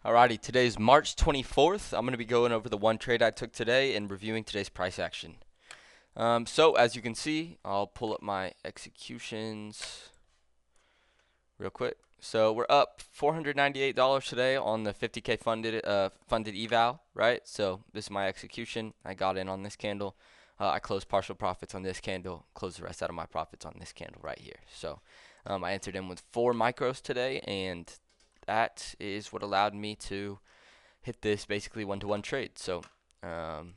Alrighty, today's March 24th. I'm going to be going over the one trade I took today and reviewing today's price action. So as you can see, I'll pull up my executions real quick. So we're up $498 today on the 50K funded eval, right? So this is my execution. I got in on this candle. I closed partial profits on this candle, closed the rest out of my profits on this candle right here. So I entered in with 4 micros today, and that is what allowed me to hit this basically one-to-one trade. So um,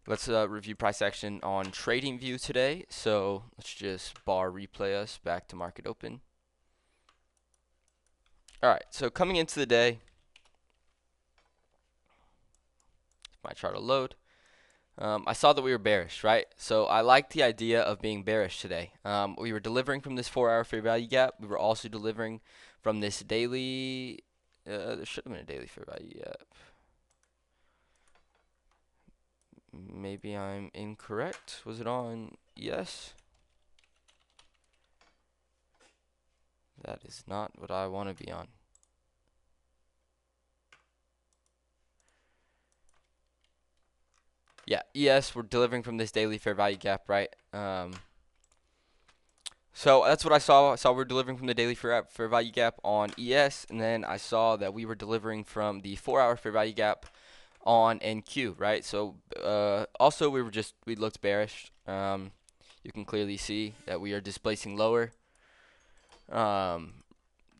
let's review price action on TradingView today. So let's just bar replay us back to market open. All right, so coming into the day, my chart will load. I saw that we were bearish, right? So I like the idea of being bearish today. We were delivering from this 4-hour fair value gap. We were also delivering from this daily. There should have been a daily fair value gap. Maybe I'm incorrect. Was it on? Yes. That is not what I want to be on. Yeah, ES, we're delivering from this daily fair value gap, right? So that's what I saw. I saw we're delivering from the daily fair value gap on ES, and then I saw that we were delivering from the 4-hour fair value gap on NQ, right? So also we looked bearish. You can clearly see that we are displacing lower.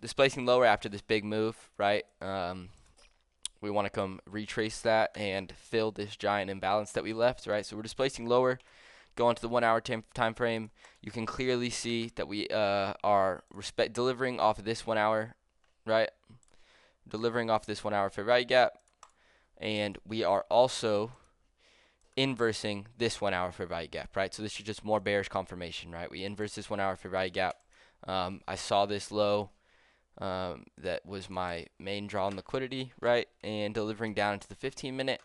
Displacing lower after this big move, right? We want to come retrace that and fill this giant imbalance that we left, right? So we're displacing lower. Go on to the 1-hour time frame. You can clearly see that we are delivering off of this 1 hour, right? Delivering off this 1-hour fair value gap, and we are also inversing this 1-hour fair value gap, right? So this is just more bearish confirmation, right? We inverse this 1-hour fair value gap. I saw this low. That was my main draw on liquidity, right? And delivering down into the 15-minute.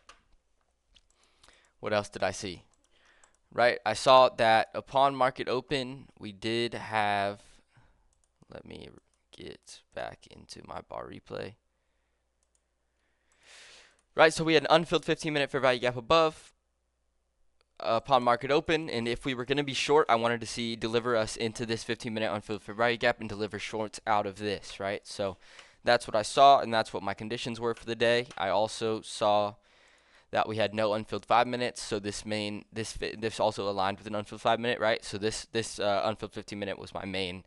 What else did I see? Right, I saw that upon market open, we did have, let me get back into my bar replay. Right, so we had an unfilled 15-minute fair value gap above upon market open, and if we were going to be short, I wanted to see deliver us into this 15-minute unfilled fair value gap and deliver shorts out of this, right? So that's what I saw, and that's what my conditions were for the day. I also saw that we had no unfilled 5 minutes, so this also aligned with an unfilled 5 minute, right? So this unfilled 15-minute was my main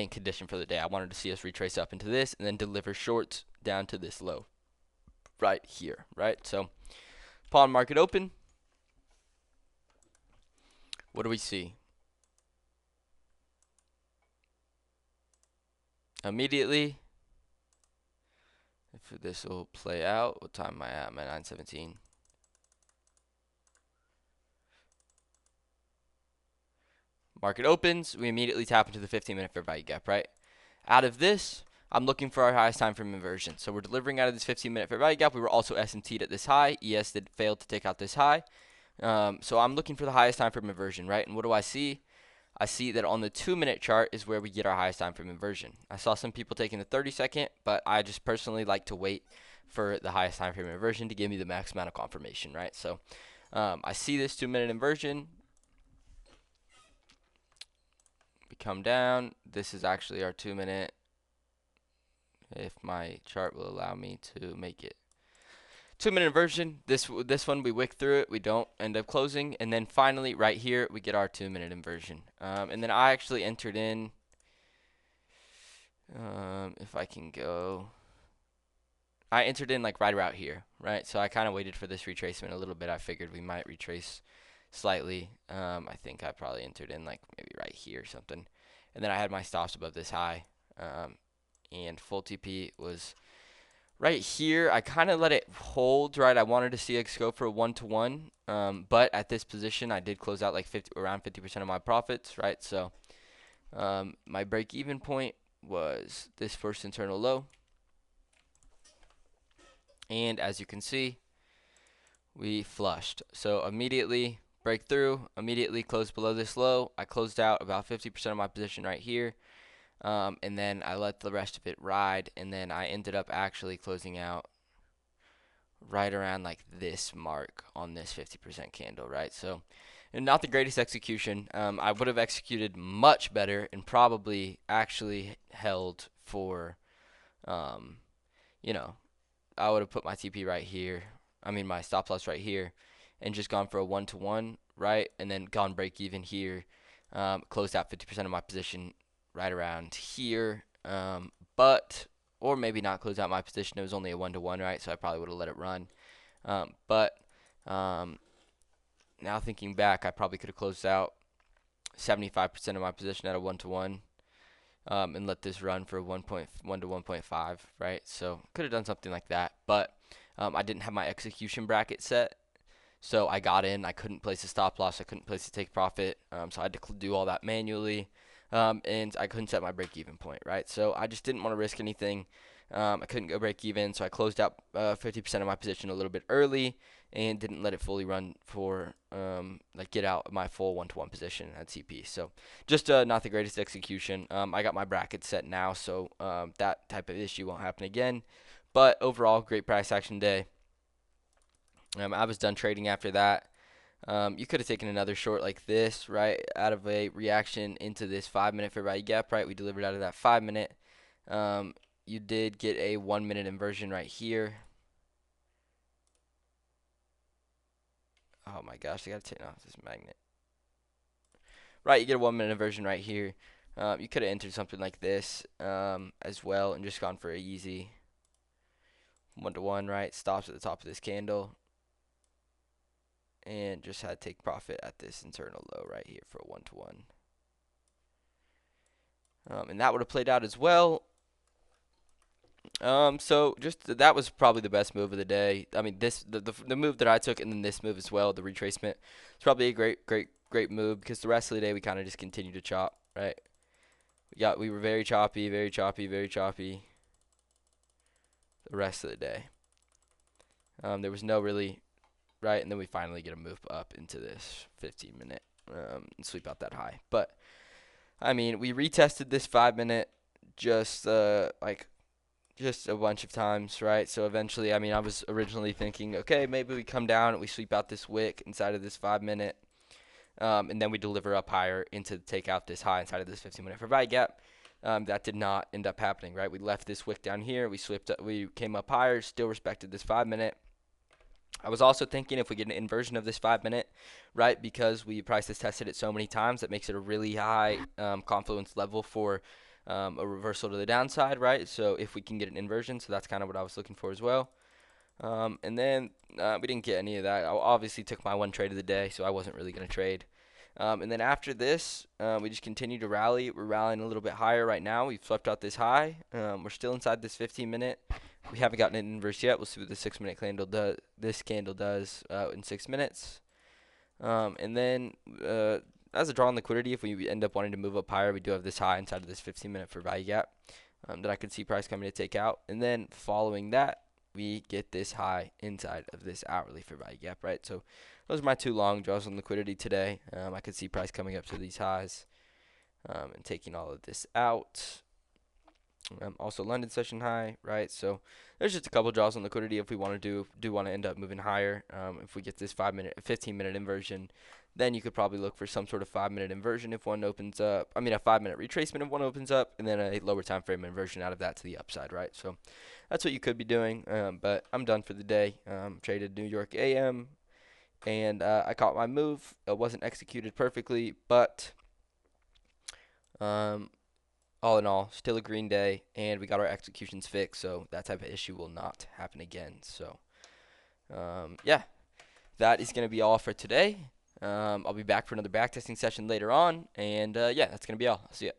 condition for the day. I wanted to see us retrace up into this and then deliver shorts down to this low right here, right? So upon market open, what do we see? Immediately, if this will play out, what time am I at? I'm at 9:17. Market opens, we immediately tap into the 15-minute fair value gap, right? Out of this, I'm looking for our highest time frame inversion. So we're delivering out of this 15-minute fair value gap. We were also S&T'd at this high. ES did fail to take out this high. So I'm looking for the highest time frame inversion, right? And what do I see? I see that on the 2-minute chart is where we get our highest time frame inversion. I saw some people taking the 30-second, but I just personally like to wait for the highest time frame inversion to give me the max amount of confirmation, right? So I see this 2-minute inversion. We come down. This is actually our 2-minute. If my chart will allow me to make it 2-minute inversion. This one we wick through it, we don't end up closing, and then finally right here we get our 2-minute inversion. And then I actually entered in. If I can go, I entered in like right about here, right? So I kind of waited for this retracement a little bit. I figured we might retrace slightly. I think I probably entered in like maybe right here or something, and then I had my stops above this high. And full TP was right here. I kind of let it hold, right? I wanted to see it go for a 1-to-1, but at this position, I did close out like around 50% of my profits, right? So my break-even point was this first internal low, and as you can see, we flushed. So immediately break through, immediately close below this low. I closed out about 50% of my position right here. And then I let the rest of it ride, and then I ended up actually closing out right around like this mark on this 50% candle, right? So, and not the greatest execution. I would have executed much better and probably actually held for, um, you know, I would have put my TP right here. I mean, my stop loss right here, and just gone for a 1-to-1, right? And then gone break even here. Closed out 50% of my position right around here. Or maybe not close out my position. It was only a 1-to-1, right? So I probably would have let it run. But now thinking back, I probably could have closed out 75% of my position at a 1-to-1, and let this run for 1.1 to 1.5, right? So could have done something like that, but I didn't have my execution bracket set, so I got in. I couldn't place a stop loss. I couldn't place a take profit, so I had to do all that manually, and I couldn't set my break even point, right? So I just didn't want to risk anything. I couldn't go break even, so I closed out 50% of my position a little bit early and didn't let it fully run for like get out my full 1-to-1 position at CP. So just not the greatest execution. I got my bracket set now, so that type of issue won't happen again. But overall, great price action day. I was done trading after that. You could have taken another short like this, right, out of a reaction into this 5-minute fair value gap, right? We delivered out of that 5-minute. You did get a 1-minute inversion right here. Oh my gosh, I gotta take off this magnet. Right, you get a 1-minute inversion right here. You could have entered something like this as well and just gone for a easy 1-to-1, right? Stops at the top of this candle. And just had to take profit at this internal low right here for a 1-to-1. And that would have played out as well. So just that was probably the best move of the day. I mean, the move that I took, and then this move as well, the retracement. It's probably a great move because the rest of the day we kind of just continued to chop, right? We were very choppy, very choppy, very choppy. The rest of the day, there was no really right, and then we finally get a move up into this 15-minute and sweep out that high. But I mean, we retested this 5-minute just just a bunch of times, right? So eventually, I mean, I was originally thinking, okay, maybe we come down and we sweep out this wick inside of this 5-minute, and then we deliver up higher into take out this high inside of this 15-minute fair value gap. That did not end up happening, right? We left this wick down here. We came up higher, still respected this 5-minute. I was also thinking if we get an inversion of this 5-minute, right, because we price this tested it so many times, that makes it a really high confluence level for a reversal to the downside, right? So if we can get an inversion, so that's kind of what I was looking for as well. And then we didn't get any of that. I obviously took my one trade of the day, so I wasn't really going to trade. And then after this, we just continue to rally. We're rallying a little bit higher right now. We've swept out this high. We're still inside this 15-minute. We haven't gotten an inverse yet. We'll see what the 6-minute candle does. This candle does in 6 minutes. And then as a draw on liquidity, if we end up wanting to move up higher, we do have this high inside of this 15-minute for value gap that I could see price coming to take out. And then following that, we get this high inside of this hourly for value gap, right? So those are my two long draws on liquidity today. I could see price coming up to these highs and taking all of this out. Also London session high, right? So there's just a couple draws on liquidity if we want to do want to end up moving higher. If we get this 15-minute inversion, then you could probably look for some sort of 5-minute inversion if one opens up. I mean, a 5-minute retracement if one opens up, and then a lower time frame inversion out of that to the upside, right? So that's what you could be doing. But I'm done for the day. Traded New York AM, and I caught my move. It wasn't executed perfectly, but all in all, still a green day, and we got our executions fixed, so that type of issue will not happen again. So, yeah, that is going to be all for today. I'll be back for another backtesting session later on, and yeah, that's going to be all. I'll see ya.